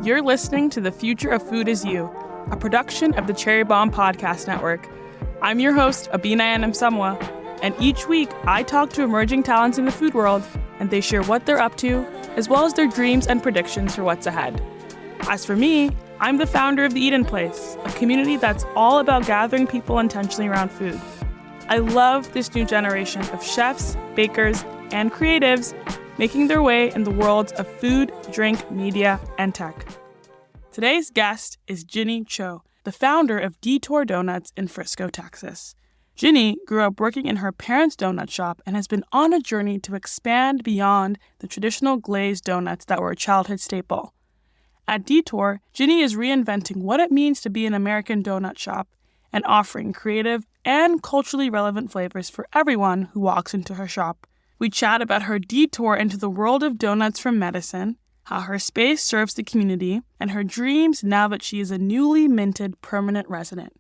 You're listening to The Future of Food Is You, a production of the Cherry Bomb Podcast Network. I'm your host, Abena Anim-Somuah, and each week I talk to emerging talents in the food world, and they share what they're up to, as well as their dreams and predictions for what's ahead. As for me, I'm the founder of The Eat-In Place, a community that's all about gathering people intentionally around food. I love this new generation of chefs, bakers, and creatives making their way in the worlds of food, drink, media, and tech. Today's guest is Jinny Cho, the founder of Detour Doughnuts in Frisco, Texas. Jinny grew up working in her parents' donut shop and has been on a journey to expand beyond the traditional glazed donuts that were a childhood staple. At Detour, Jinny is reinventing what it means to be an American donut shop and offering creative and culturally relevant flavors for everyone who walks into her shop. We chat about her detour into the world of donuts from medicine, how her space serves the community, and her dreams now that she is a newly minted permanent resident.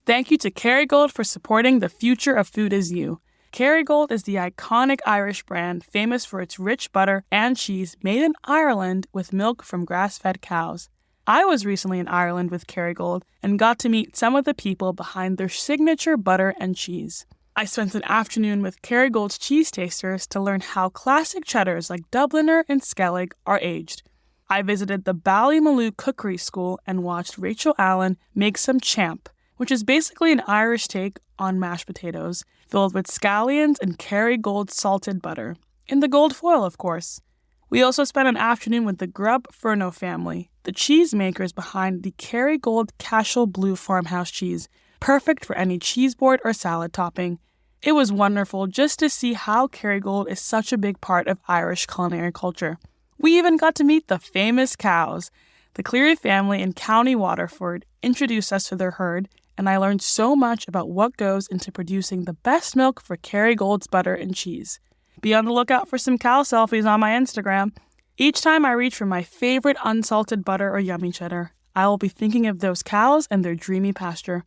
Thank you to Kerrygold for supporting The Future of Food Is You. Kerrygold is the iconic Irish brand famous for its rich butter and cheese made in Ireland with milk from grass-fed cows. I was recently in Ireland with Kerrygold and got to meet some of the people behind their signature butter and cheese. I spent an afternoon with Kerrygold's cheese tasters to learn how classic cheddars like Dubliner and Skellig are aged. I visited the Ballymaloo Cookery School and watched Rachel Allen make some champ, which is basically an Irish take on mashed potatoes, filled with scallions and Kerrygold salted butter. In the gold foil, of course. We also spent an afternoon with the Grub Furno family, the cheesemakers behind the Kerrygold Cashel Blue farmhouse cheese, perfect for any cheese board or salad topping. It was wonderful just to see how Kerrygold is such a big part of Irish culinary culture. We even got to meet the famous cows. The Cleary family in County Waterford introduced us to their herd, and I learned so much about what goes into producing the best milk for Kerrygold's butter and cheese. Be on the lookout for some cow selfies on my Instagram. Each time I reach for my favorite unsalted butter or yummy cheddar, I will be thinking of those cows and their dreamy pasture.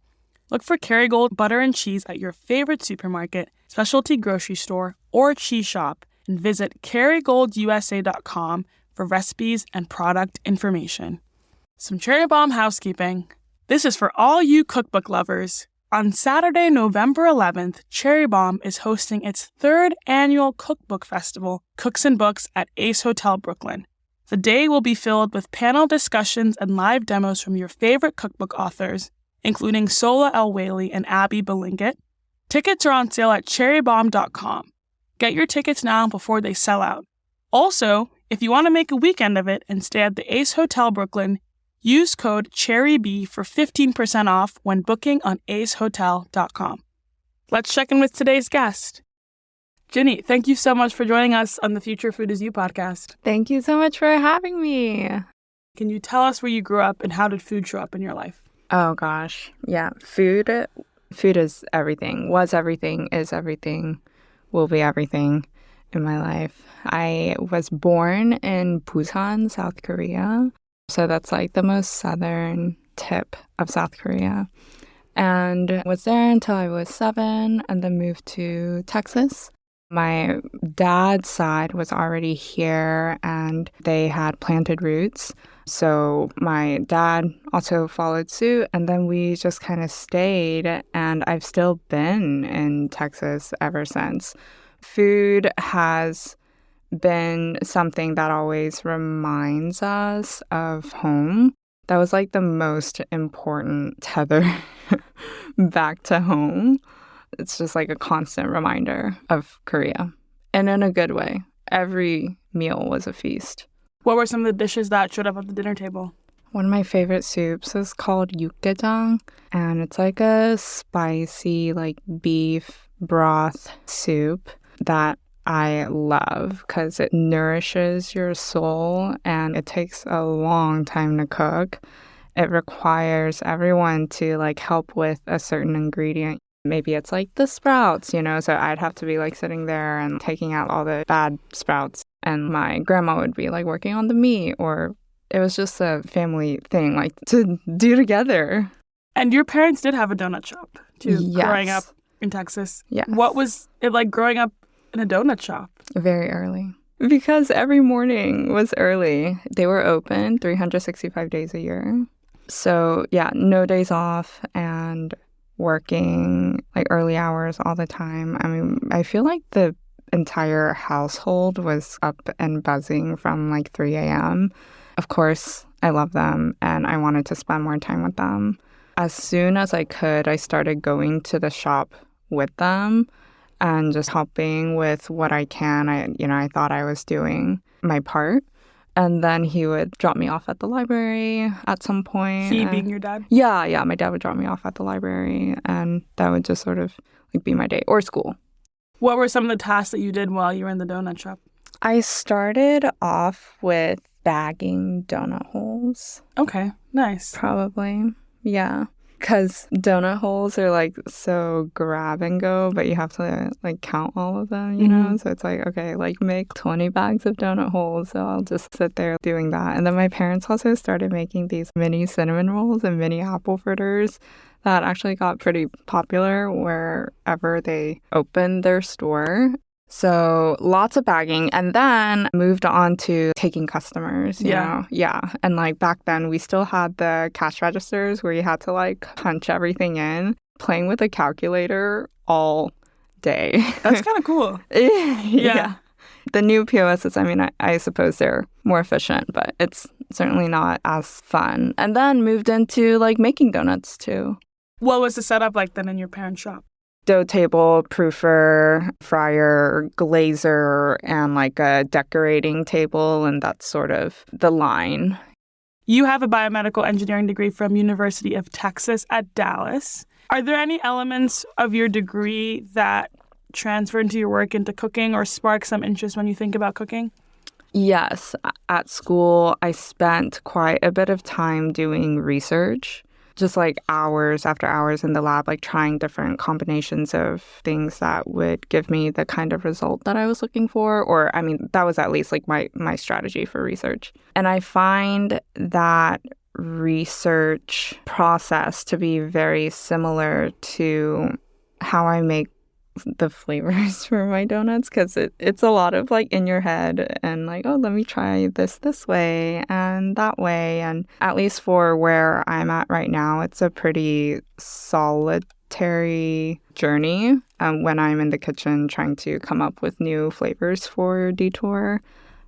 Look for Kerrygold butter and cheese at your favorite supermarket, specialty grocery store, or cheese shop, and visit KerrygoldUSA.com for recipes and product information. Some Cherry Bomb housekeeping. This is for all you cookbook lovers. On Saturday, November 11th, Cherry Bomb is hosting its third annual cookbook festival, Cooks and Books, at Ace Hotel Brooklyn. The day will be filled with panel discussions and live demos from your favorite cookbook authors, including Sola El Whaley and Abby Belingett. Tickets are on sale at cherrybomb.com. Get your tickets now before they sell out. Also, if you want to make a weekend of it and stay at the Ace Hotel Brooklyn, use code CHERRYB for 15% off when booking on acehotel.com. Let's check in with today's guest. Jinny, thank you so much for joining us on the Future Food Is You podcast. Thank you so much for having me. Can you tell us where you grew up and how did food show up in your life? Oh gosh. Yeah. Food is everything. Was everything, is everything, will be everything in my life. I was born in Busan, South Korea. So that's like the most southern tip of South Korea. And was there until I was 7 and then moved to Texas. My dad's side was already here and they had planted roots. So my dad also followed suit and then we just kind of stayed and I've still been in Texas ever since. Food has been something that always reminds us of home. That was like the most important tether back to home. It's just like a constant reminder of Korea. And in a good way. Every meal was a feast. What were some of the dishes that showed up at the dinner table? One of my favorite soups is called 육개장. And it's like a spicy like beef broth soup that I love because it nourishes your soul and it takes a long time to cook. It requires everyone to like help with a certain ingredient. Maybe it's like the sprouts, so I'd have to be like sitting there and taking out all the bad sprouts. And my grandma would be like working on the meat, or it was just a family thing like to do together. And your parents did have a donut shop too, yes. Growing up in Texas. Yeah. What was it like growing up in a donut shop? Very early. Because every morning was early. They were open 365 days a year. So yeah, no days off and working like early hours all the time. I mean, I feel like the entire household was up and buzzing from like 3 a.m. Of course, I love them and I wanted to spend more time with them. As soon as I could, I started going to the shop with them and just helping with what I can. I thought I was doing my part. And then he would drop me off at the library at some point. He being your dad? Yeah. My dad would drop me off at the library, and that would just sort of like be my day, or school. What were some of the tasks that you did while you were in the donut shop? I started off with bagging donut holes. Okay, nice. Probably, yeah. Because donut holes are like so grab and go, but you have to like count all of them, you know? So it's like, okay, like make 20 bags of donut holes. So I'll just sit there doing that. And then my parents also started making these mini cinnamon rolls and mini apple fritters that actually got pretty popular wherever they opened their store. So lots of bagging, and then moved on to taking customers, you know? Yeah. And like back then we still had the cash registers where you had to like punch everything in, playing with a calculator all day. That's kind of cool. Yeah. The new POSs, I mean, I suppose they're more efficient, but it's certainly not as fun. And then moved into like making donuts too. What was the setup like then in your parents' shop? Dough table, proofer, fryer, glazer, and like a decorating table, and that's sort of the line. You have a biomedical engineering degree from University of Texas at Dallas. Are there any elements of your degree that transfer into your work into cooking or spark some interest when you think about cooking? Yes. At school, I spent quite a bit of time doing research. Just like hours after hours in the lab, like trying different combinations of things that would give me the kind of result that I was looking for. Or, I mean, that was at least like my strategy for research. And I find that research process to be very similar to how I make the flavors for my donuts, because it's a lot of like in your head and like, oh, let me try this way and that way. And at least for where I'm at right now, it's a pretty solitary journey when I'm in the kitchen trying to come up with new flavors for Detour.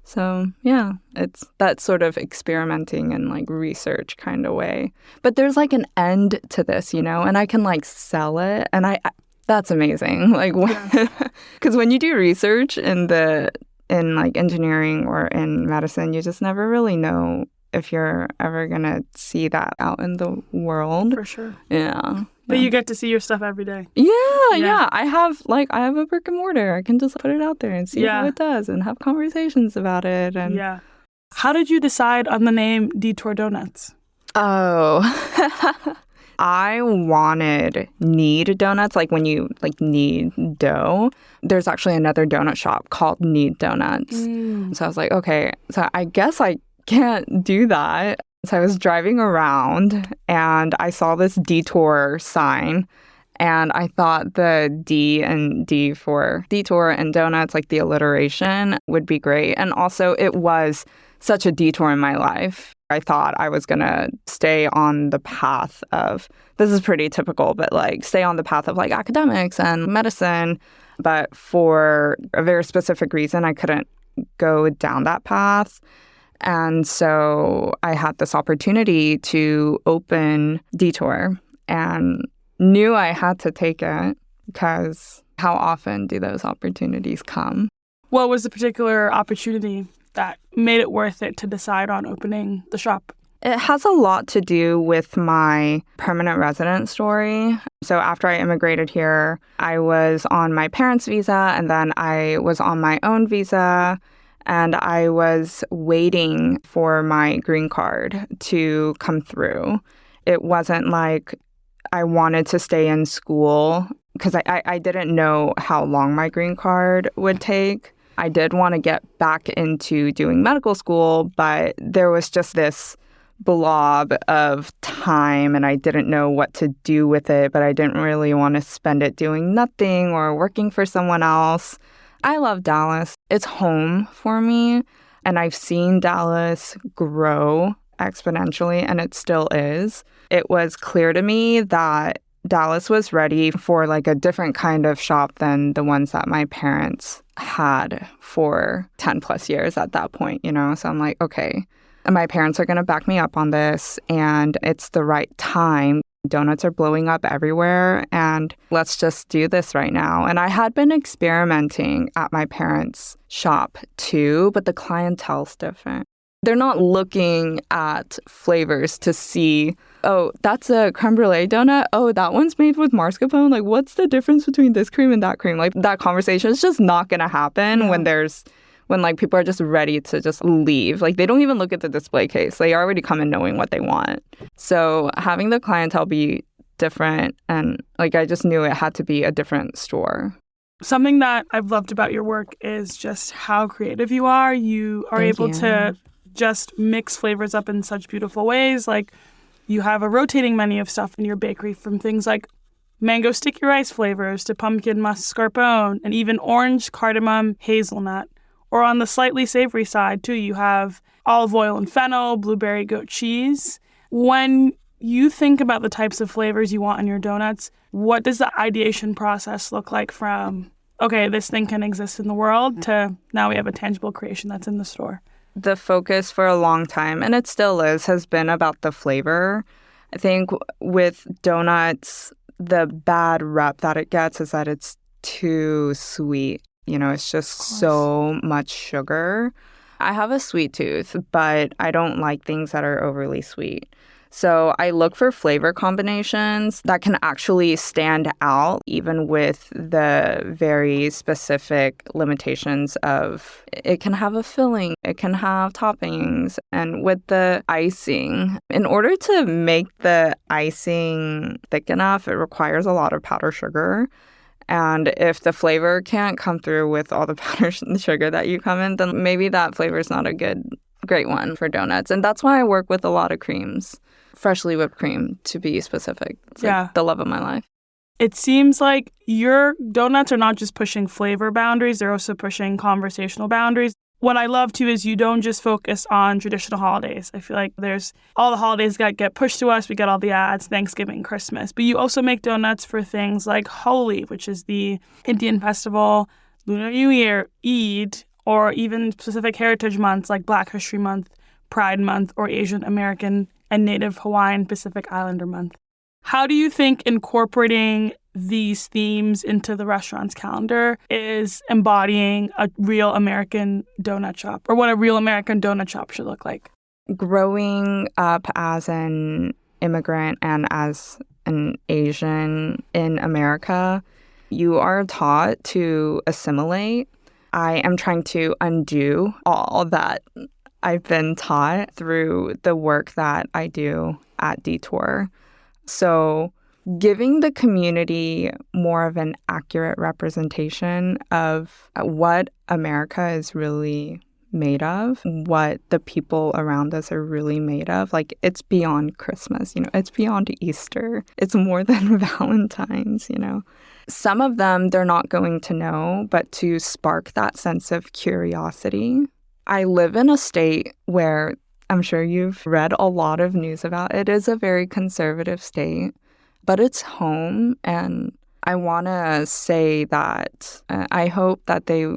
So yeah, it's that sort of experimenting and like research kind of way. But there's like an end to this, you know, and I can like sell it, and that's amazing. Like, because when you do research in like engineering or in medicine, you just never really know if you're ever gonna see that out in the world. For sure. Yeah. But you get to see your stuff every day. Yeah. I have a brick and mortar. I can just put it out there and see how it does and have conversations about it. And how did you decide on the name Detour Doughnuts? Oh. I wanted knead donuts, like when you like knead dough. There's actually another donut shop called Knead Donuts. So I was like, okay, so I guess I can't do that. So I was driving around and I saw this Detour sign, and I thought the D and D for Detour and donuts, like the alliteration, would be great. And also it was such a detour in my life. I thought I was going to stay on the path of, this is pretty typical, but like stay on the path of like academics and medicine. But for a very specific reason, I couldn't go down that path. And so I had this opportunity to open Detour and knew I had to take it, because how often do those opportunities come? What was the particular opportunity that made it worth it to decide on opening the shop? It has a lot to do with my permanent resident story. So after I immigrated here, I was on my parents' visa, and then I was on my own visa, and I was waiting for my green card to come through. It wasn't like I wanted to stay in school, because I didn't know how long my green card would take. I did want to get back into doing medical school, but there was just this blob of time and I didn't know what to do with it, but I didn't really want to spend it doing nothing or working for someone else. I love Dallas. it's home for me. And I've seen Dallas grow exponentially, and it still is. It was clear to me that Dallas was ready for like a different kind of shop than the ones that my parents had for 10 plus years at that point, you know? So I'm like, okay, my parents are going to back me up on this, and it's the right time. Donuts are blowing up everywhere, and let's just do this right now. And I had been experimenting at my parents' shop too, but the clientele's different. They're not looking at flavors to see, oh, that's a creme brulee donut. Oh, that one's made with mascarpone. Like, what's the difference between this cream and that cream? Like, that conversation is just not going to happen when like people are just ready to just leave. Like, they don't even look at the display case. They already come in knowing what they want. So having the clientele be different, and like, I just knew it had to be a different store. Something that I've loved about your work is just how creative you are. You are able to just mix flavors up in such beautiful ways. Like, you have a rotating menu of stuff in your bakery, from things like mango sticky rice flavors to pumpkin mascarpone and even orange cardamom hazelnut. Or on the slightly savory side, too, you have olive oil and fennel, blueberry goat cheese. When you think about the types of flavors you want in your donuts, what does the ideation process look like from, okay, this thing can exist in the world, to now we have a tangible creation that's in the store? The focus for a long time, and it still is, has been about the flavor. I think with donuts, the bad rep that it gets is that it's too sweet. You know, it's just so much sugar. I have a sweet tooth, but I don't like things that are overly sweet. So I look for flavor combinations that can actually stand out, even with the very specific limitations of it can have a filling, it can have toppings. And with the icing, in order to make the icing thick enough, it requires a lot of powdered sugar. And if the flavor can't come through with all the powdered sugar that you come in, then maybe that flavor is not a great one for donuts. And that's why I work with a lot of creams, freshly whipped cream, to be specific. It's like the love of my life. It seems like your donuts are not just pushing flavor boundaries, they're also pushing conversational boundaries. What I love, too, is you don't just focus on traditional holidays. I feel like there's all the holidays that get pushed to us. We get all the ads, Thanksgiving, Christmas. But you also make donuts for things like Holi, which is the Indian festival, Lunar New Year, Eid, or even specific heritage months like Black History Month, Pride Month, or Asian American and Native Hawaiian Pacific Islander Month. How do you think incorporating these themes into the restaurant's calendar is embodying a real American donut shop, or what a real American donut shop should look like? Growing up as an immigrant and as an Asian in America, you are taught to assimilate. I am trying to undo all that I've been taught through the work that I do at Detour. So giving the community more of an accurate representation of what America is really made of, what the people around us are really made of. Like, it's beyond Christmas, you know, it's beyond Easter. It's more than Valentine's, you know. Some of them they're not going to know, but to spark that sense of curiosity. I live in a state where I'm sure you've read a lot of news about. It is a very conservative state, but it's home. And I want to say that I hope that they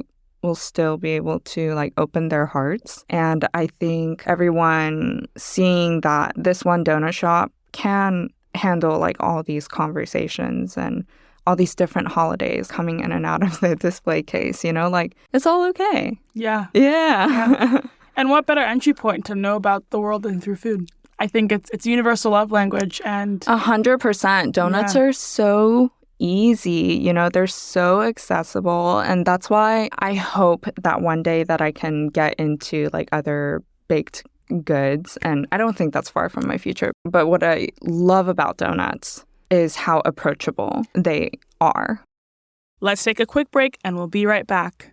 will still be able to like open their hearts. And I think everyone seeing that this one donut shop can handle like all these conversations and all these different holidays coming in and out of the display case, you know, like it's all okay. Yeah. Yeah. And what better entry point to know about the world than through food? I think it's universal love language. And 100%. Donuts are so easy, you know, they're so accessible. And that's why I hope that one day that I can get into like other baked goods. And I don't think that's far from my future. But what I love about donuts is how approachable they are. Let's take a quick break and we'll be right back.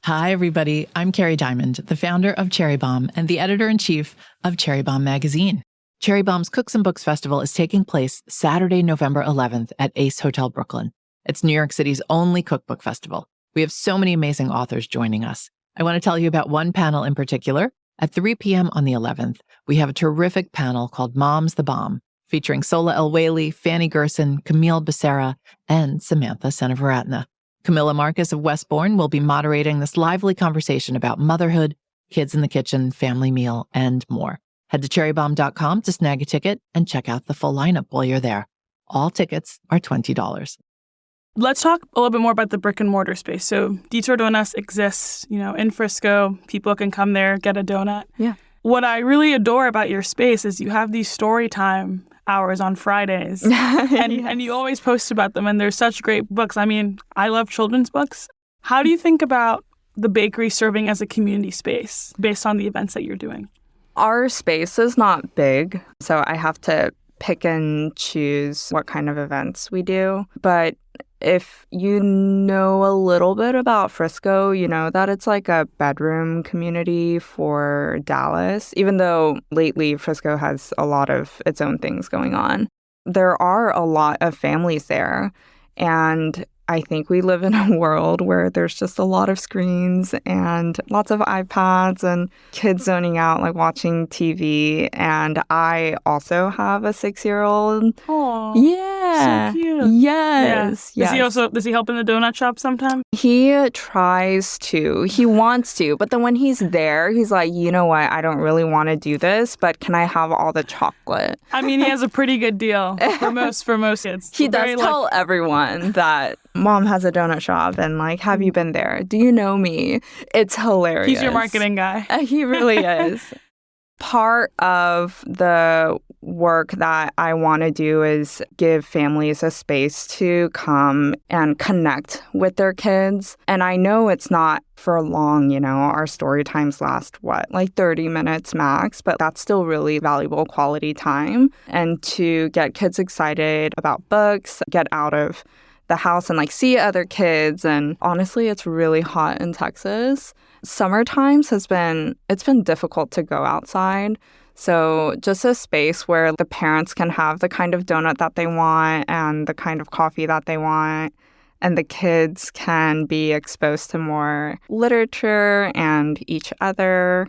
Hi, everybody. I'm Kerry Diamond, the founder of Cherry Bomb and the editor-in-chief of Cherry Bomb magazine. Cherry Bomb's Cooks and Books Festival is taking place Saturday, November 11th at Ace Hotel Brooklyn. It's New York City's only cookbook festival. We have so many amazing authors joining us. I want to tell you about one panel in particular. At 3 p.m. on the 11th, we have a terrific panel called Mom's the Bomb, featuring Sola El Whaley, Fanny Gerson, Camille Becerra, and Samantha Seneviratna. Camilla Marcus of Westbourne will be moderating this lively conversation about motherhood, kids in the kitchen, family meal, and more. Head to cherrybomb.com to snag a ticket and check out the full lineup while you're there. All tickets are $20. Let's talk a little bit more about the brick and mortar space. So Detour Doughnuts exists, in Frisco. People can come there, get a donut. Yeah. What I really adore about your space is you have these story time hours on Fridays. And you always post about them, and they're such great books. I mean, I love children's books. How do you think about the bakery serving as a community space based on the events that you're doing? Our space is not big, so I have to pick and choose what kind of events we do. But if you know a little bit about Frisco, you know that it's like a bedroom community for Dallas, even though lately Frisco has a lot of its own things going on. There are a lot of families there, and I think we live in a world where there's just a lot of screens and lots of iPads and kids zoning out, like watching TV. And I also have a 6-year-old. Oh, yeah. So cute. Yes. Yeah. Yes. Does he help in the donut shop sometime? He tries to. He wants to. But then when he's there, he's like, you know what? I don't really want to do this, but can I have all the chocolate? I mean, he has a pretty good deal for most kids. He does tell everyone that Mom has a donut shop and like, have you been there? Do you know me? It's hilarious. He's your marketing guy. He really is. Part of the work that I want to do is give families a space to come and connect with their kids. And I know it's not for long, our story times last, like 30 minutes max, but that's still really valuable quality time. And to get kids excited about books, get out of the house and like see other kids. And honestly, it's really hot in Texas. Summer times it's been difficult to go outside. So just a space where the parents can have the kind of donut that they want and the kind of coffee that they want, and the kids can be exposed to more literature and each other.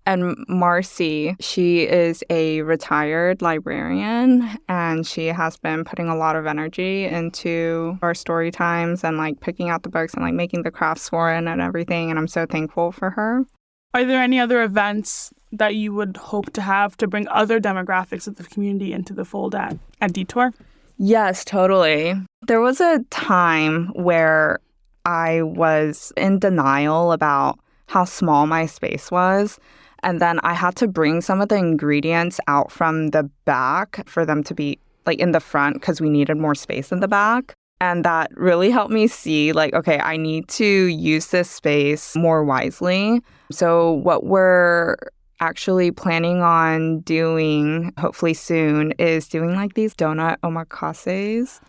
And Marcy, she is a retired librarian, and she has been putting a lot of energy into our story times and like picking out the books and like making the crafts for it and everything. And I'm so thankful for her. Are there any other events that you would hope to have to bring other demographics of the community into the fold at Detour? Yes, totally. There was a time where I was in denial about how small my space was. And then I had to bring some of the ingredients out from the back for them to be like in the front because we needed more space in the back. And that really helped me see like, okay, I need to use this space more wisely. So what we're actually planning on doing, hopefully soon, is doing like these donut omakases.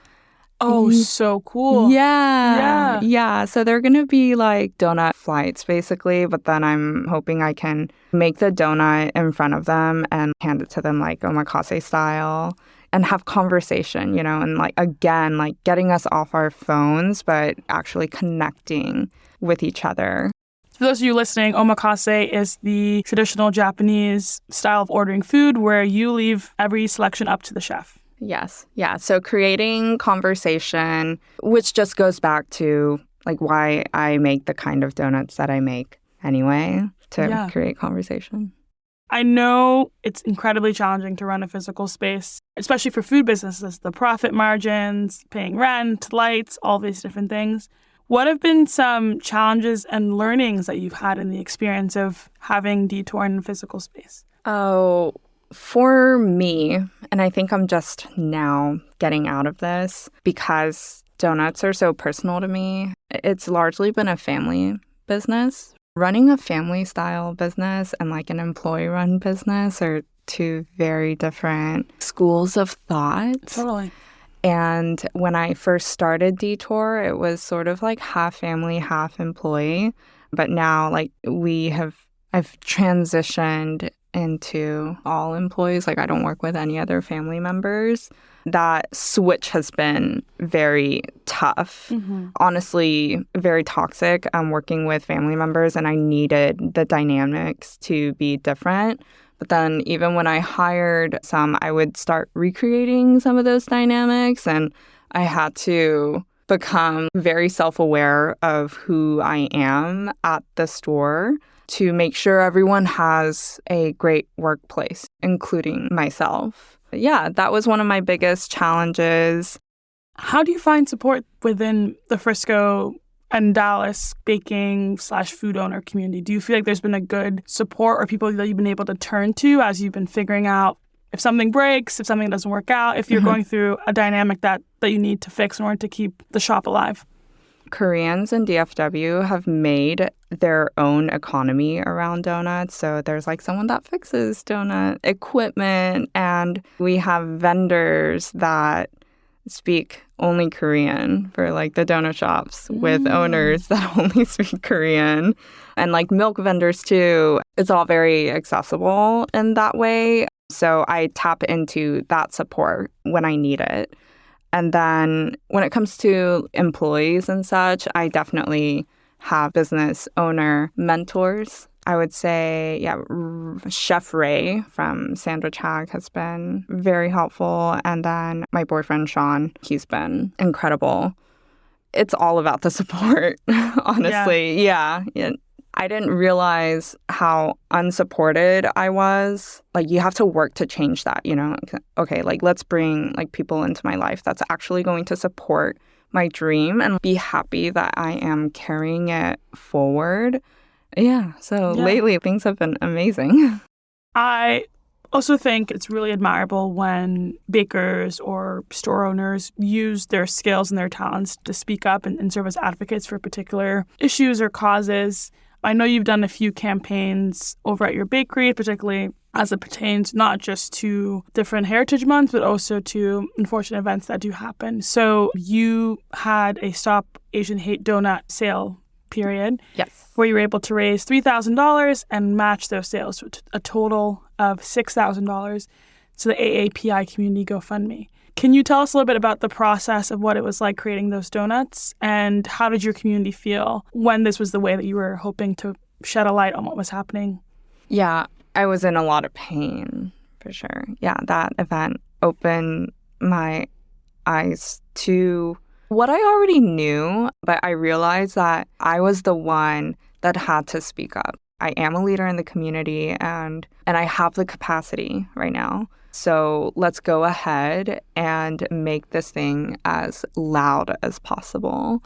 Oh, so cool. Yeah. So they're going to be like donut flights, basically. But then I'm hoping I can make the donut in front of them and hand it to them like omakase style and have conversation, and like, again, like getting us off our phones, but actually connecting with each other. For those of you listening, omakase is the traditional Japanese style of ordering food where you leave every selection up to the chef. Yes. Yeah. So creating conversation, which just goes back to like why I make the kind of donuts that I make anyway, to create conversation. I know it's incredibly challenging to run a physical space, especially for food businesses, the profit margins, paying rent, lights, all these different things. What have been some challenges and learnings that you've had in the experience of having Detour in physical space? Oh, for me, and I think I'm just now getting out of this because donuts are so personal to me, it's largely been a family business. Running a family-style business and like an employee-run business are two very different schools of thought. Totally. And when I first started Detour, it was sort of like half family, half employee. But now like I've transitioned into all employees. Like, I don't work with any other family members. That switch has been very tough. Honestly, very toxic. I'm working with family members and I needed the dynamics to be different. But then even when I hired some, I would start recreating some of those dynamics, and I had to become very self-aware of who I am at the store to make sure everyone has a great workplace, including myself. Yeah, that was one of my biggest challenges. How do you find support within the Frisco and Dallas baking/food owner community? Do you feel like there's been a good support or people that you've been able to turn to as you've been figuring out if something breaks, if something doesn't work out, if you're going through a dynamic that you need to fix in order to keep the shop alive? Koreans in DFW have made their own economy around donuts. So there's like someone that fixes donut equipment, and we have vendors that speak only Korean for like the donut shops with owners that only speak Korean, and like milk vendors too. It's all very accessible in that way. So I tap into that support when I need it. And then when it comes to employees and such, I definitely have business owner mentors. I would say, Chef Ray from Sandwich Hag has been very helpful. And then my boyfriend, Sean, he's been incredible. It's all about the support, honestly. Yeah. I didn't realize how unsupported I was. Like, you have to work to change that, you know? Okay, like, let's bring, like, people into my life that's actually going to support my dream and be happy that I am carrying it forward. Yeah, so lately things have been amazing. I also think it's really admirable when bakers or store owners use their skills and their talents to speak up and serve as advocates for particular issues or causes. I know you've done a few campaigns over at your bakery, particularly as it pertains not just to different heritage months, but also to unfortunate events that do happen. So you had a Stop Asian Hate donut sale period. Yes. Where you were able to raise $3,000 and match those sales to a total of $6,000 to the AAPI Community GoFundMe. Can you tell us a little bit about the process of what it was like creating those donuts, and how did your community feel when this was the way that you were hoping to shed a light on what was happening? Yeah, I was in a lot of pain, for sure. Yeah, that event opened my eyes to what I already knew, but I realized that I was the one that had to speak up. I am a leader in the community, and I have the capacity right now. So let's go ahead and make this thing as loud as possible.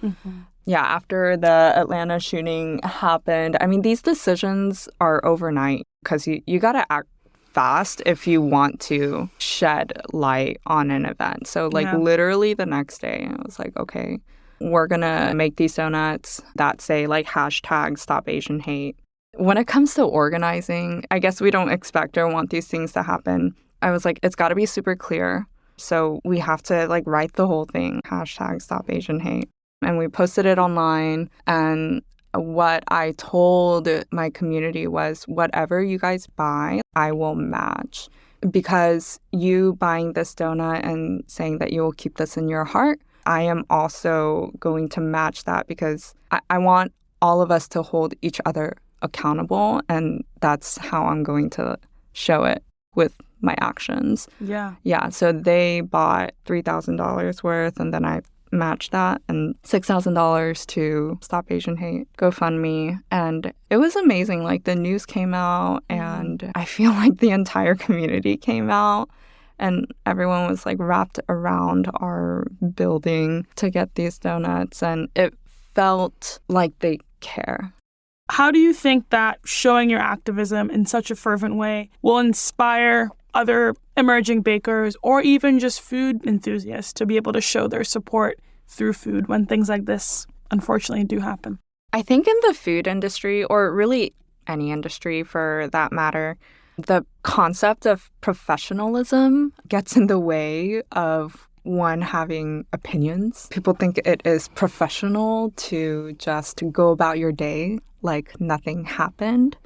Yeah, after the Atlanta shooting happened, I mean, these decisions are overnight because you got to act fast if you want to shed light on an event. So literally the next day, I was like, okay, we're going to make these donuts that say like hashtag Stop Asian Hate. When it comes to organizing, I guess we don't expect or want these things to happen. I was like, it's got to be super clear. So we have to like write the whole thing, hashtag Stop Asian Hate. And we posted it online. And what I told my community was, whatever you guys buy, I will match. Because you buying this donut and saying that you will keep this in your heart, I am also going to match that, because I want all of us to hold each other accountable. And that's how I'm going to show it with my actions. Yeah. So they bought $3,000 worth, and then I matched that, and $6,000 to Stop Asian Hate GoFundMe. And it was amazing. Like, the news came out, and I feel like the entire community came out, and everyone was like wrapped around our building to get these donuts, and it felt like they care. How do you think that showing your activism in such a fervent way will inspire other emerging bakers or even just food enthusiasts to be able to show their support through food when things like this unfortunately do happen? I think in the food industry, or really any industry for that matter, the concept of professionalism gets in the way of one having opinions. People think it is professional to just go about your day like nothing happened.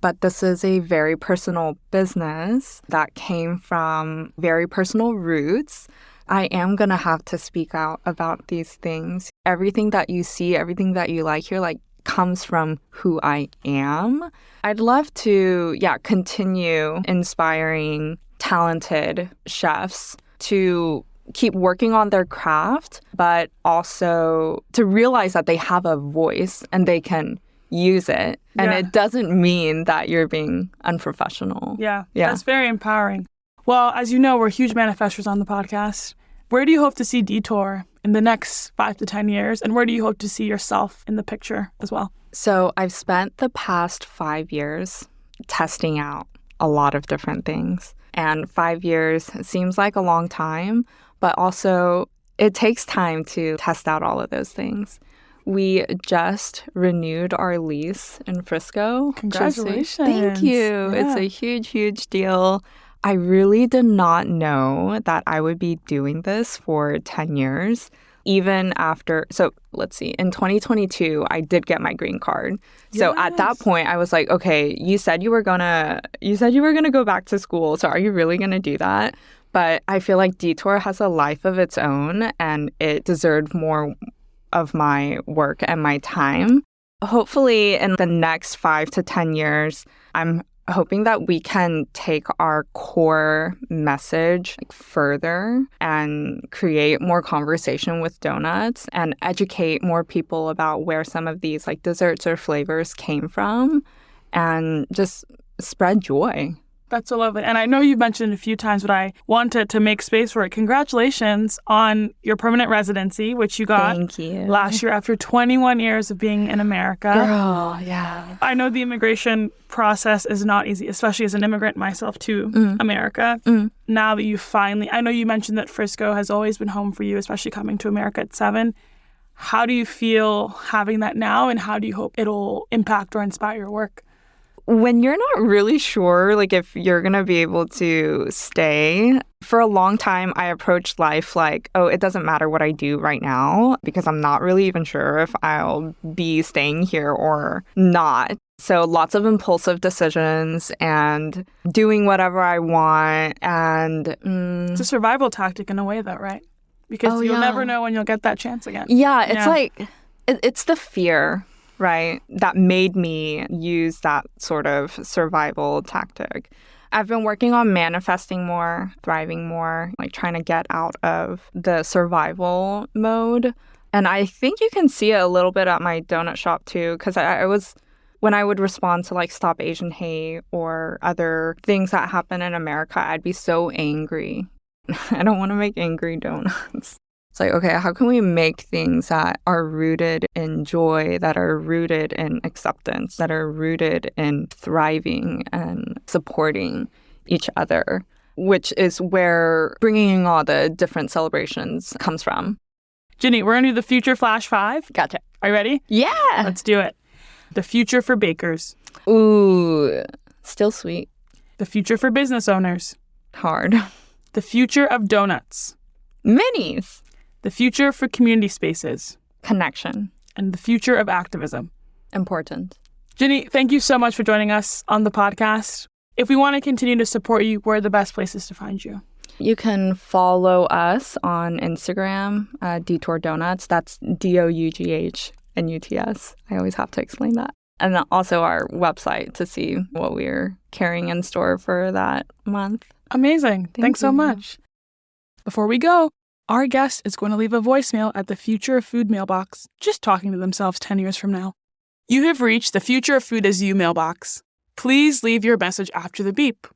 But this is a very personal business that came from very personal roots. I am going to have to speak out about these things. Everything that you see, everything that you like here, comes from who I am. I'd love to, continue inspiring talented chefs to keep working on their craft, but also to realize that they have a voice and they can use it. And it doesn't mean that you're being unprofessional. Yeah, that's very empowering. Well, as you know, we're huge manifestors on the podcast. Where do you hope to see Detour in the next 5 to 10 years? And where do you hope to see yourself in the picture as well? So I've spent the past 5 years testing out a lot of different things. And 5 years seems like a long time, but also it takes time to test out all of those things. We just renewed our lease in Frisco. Congratulations. Thank you. Yeah. It's a huge, huge deal. I really did not know that I would be doing this for 10 years, even after. So let's see, in 2022, I did get my green card. So at that point, I was like, okay, you said you were gonna go back to school. So are you really gonna do that? But I feel like Detour has a life of its own and it deserved more of my work and my time. Hopefully in the next 5 to 10 years, I'm hoping that we can take our core message further and create more conversation with donuts and educate more people about where some of these desserts or flavors came from and just spread joy. That's so lovely. And I know you've mentioned a few times, but I wanted to make space for it. Congratulations on your permanent residency, which you got last year after 21 years of being in America. Girl, yeah. I know the immigration process is not easy, especially as an immigrant myself to America. Now that you finally, I know you mentioned that Frisco has always been home for you, especially coming to America at 7. How do you feel having that now, and how do you hope it'll impact or inspire your work? When you're not really sure, if you're going to be able to stay, for a long time, I approached life it doesn't matter what I do right now because I'm not really even sure if I'll be staying here or not. So lots of impulsive decisions and doing whatever I want. And it's a survival tactic in a way, though, right? Because you'll never know when you'll get that chance again. Yeah, it's it's the fear, right, that made me use that sort of survival tactic. I've been working on manifesting more, thriving more, trying to get out of the survival mode. And I think you can see it a little bit at my donut shop too, because when I would respond to Stop Asian Hate or other things that happen in America, I'd be so angry. I don't want to make angry donuts. It's okay, how can we make things that are rooted in joy, that are rooted in acceptance, that are rooted in thriving and supporting each other, which is where bringing all the different celebrations comes from. Jinny, we're going to do the Future Flash 5. Gotcha. Are you ready? Yeah. Let's do it. The future for bakers. Ooh, still sweet. The future for business owners. Hard. The future of donuts. Minis. The future for community spaces. Connection. And the future of activism. Important. Jinny, thank you so much for joining us on the podcast. If we want to continue to support you, where are the best places to find you? You can follow us on Instagram, Detour Doughnuts. That's DOUGHNUTS. I always have to explain that. And then also our website to see what we're carrying in store for that month. Amazing. Thanks so much. Before we go, our guest is going to leave a voicemail at the Future of Food mailbox, just talking to themselves 10 years from now. You have reached the Future of Food as You mailbox. Please leave your message after the beep.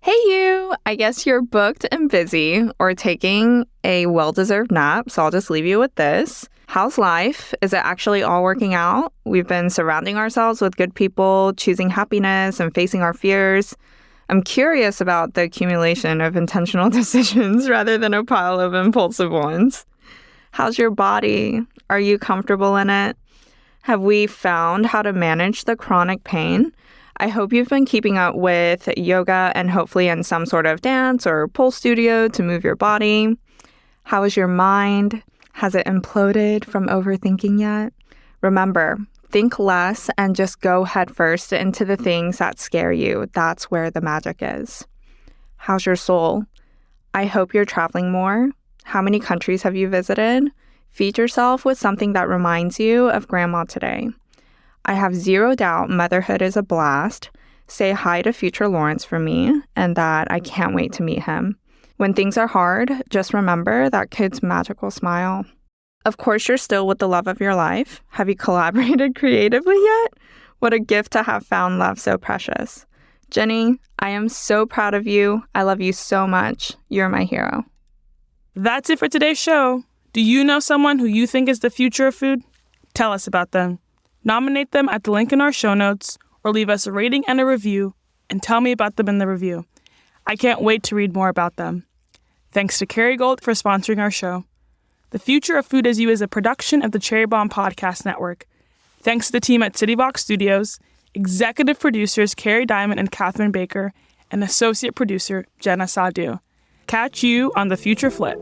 Hey you! I guess you're booked and busy or taking a well-deserved nap, so I'll just leave you with this. How's life? Is it actually all working out? We've been surrounding ourselves with good people, choosing happiness, and facing our fears. I'm curious about the accumulation of intentional decisions rather than a pile of impulsive ones. How's your body? Are you comfortable in it? Have we found how to manage the chronic pain? I hope you've been keeping up with yoga and hopefully in some sort of dance or pole studio to move your body. How is your mind? Has it imploded from overthinking yet? Remember, Think less and just go headfirst into the things that scare you. That's where the magic is. How's your soul? I hope you're traveling more. How many countries have you visited? Feed yourself with something that reminds you of grandma today. I have zero doubt motherhood is a blast. Say hi to future Lawrence for me, and that I can't wait to meet him. When things are hard, just remember that kid's magical smile. Of course, you're still with the love of your life. Have you collaborated creatively yet? What a gift to have found love so precious. Jenny, I am so proud of you. I love you so much. You're my hero. That's it for today's show. Do you know someone who you think is the future of food? Tell us about them. Nominate them at the link in our show notes, or leave us a rating and a review, and tell me about them in the review. I can't wait to read more about them. Thanks to Kerry Gold for sponsoring our show. The Future of Food Is You is a production of the Cherry Bomb Podcast Network. Thanks to the team at CityVox Studios, executive producers Carrie Diamond and Catherine Baker, and associate producer Jenna Sadhu. Catch you on The Future Flip.